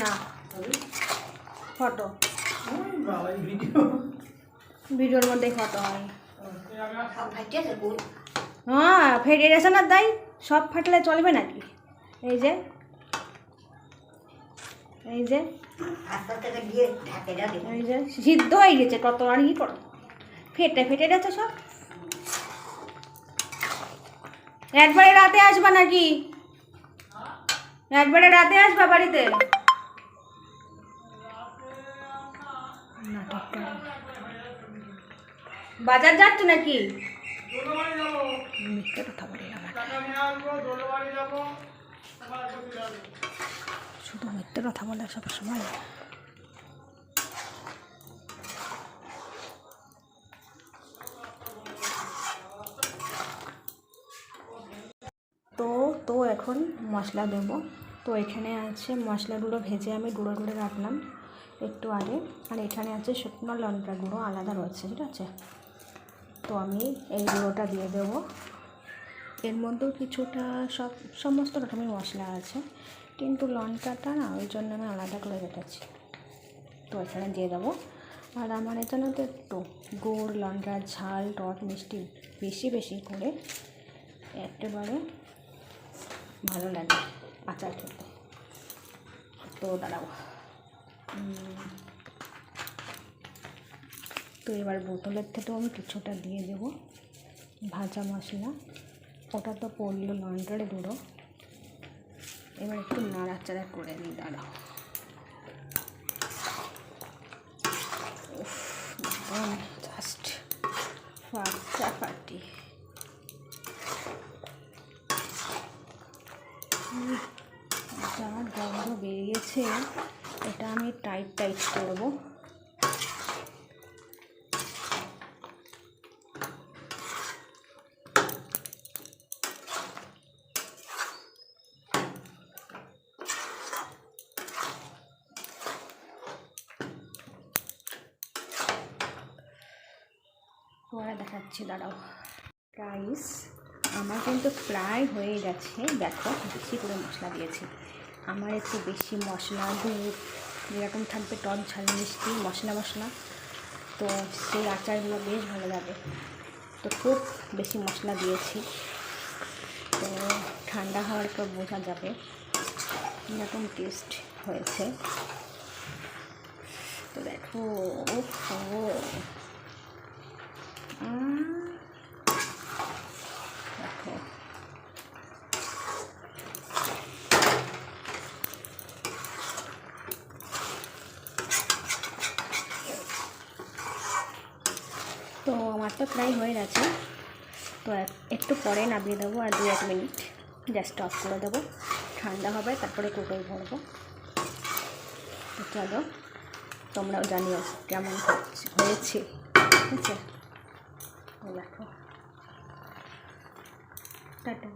না ফটো ভিডিওর মধ্যে ফটো হয়। হ্যাঁ ফেটে গেছে না, তাই সব ফাটলে চলবে নাকি? এই যে এই যে এই যে সিদ্ধ হয়ে গেছে কত, আর কি করো, ফেটে ফেটে গেছে সব। একবারে রাতে আসবা নাকি? একবারে রাতে আসবা বাড়িতে? বাজার যাচ্ছ নাকি? মিথ্যে কথা বলি না, শুধু মিথ্যে কথা বলে সব সময়। তো এখন মশলা দেব। তো এখানে আছে মশলাগুলো ভেজে আমি গুঁড়ো করে রাখলাম একটু আগে, আর এখানে আছে শুকনো লঙ্কা গুঁড়ো আলাদা রয়েছে, ঠিক আছে? তো আমি এই গুঁড়োটা দিয়ে দেবো। এর মধ্যেও কিছুটা সমস্ত রকমের মশলা আছে, কিন্তু লঙ্কাটা না, ওই জন্য আমি আলাদা করে রেখেছি। তো এখানে দিয়ে দেবো। আর আমার এখানে তো একটু গুড়, লঙ্কা, ঝাল, টক, মিষ্টি বেশি বেশি করে একেবারে ভালো লাগে আচার খেতে। তো দাঁড়াও, তো এবার বোতলের থেকেও আমি কিছুটা দিয়ে দেবো ভাজা মশলা। ওটা তো পড়লো লঙ্কার গুঁড়ো। এবার একটু নাড়াচাড়া করে নিই, দাঁড়াও। জাস্ট ফাটাফাটি। যা গন্ধ বেরিয়েছে, এটা আমি টাইট করবো। পরে দেখাচ্ছি, দাঁড়াও। রাইস আমার কিন্তু প্রায় হয়ে গেছে। দেখো বেশি করে মশলা দিয়েছি। আমার একটু বেশি মশলা, দুধ যেরকম থাকবে, টক ঝাল মিষ্টি মশলা, তো সেই আচারগুলো বেশ ভালো লাগে। তো খুব বেশি মশলা দিয়েছি, তো ঠান্ডা হওয়ার পর বোঝা যাবে এরকম টেস্ট হয়েছে। তো দেখো, দেখো তো আমার তো প্রায় হয়ে গেছে। তো একটু পরে নামিয়ে দেবো, আর 2-1 মিনিট গ্যাসটা অফ করে দেবো। ঠান্ডা হবে, তারপরে কৌটোয় ভরবো। তো চলো, তোমরাও জানিও কেমন হয়েছে, ঠিক আছে? দেখো, টাটা।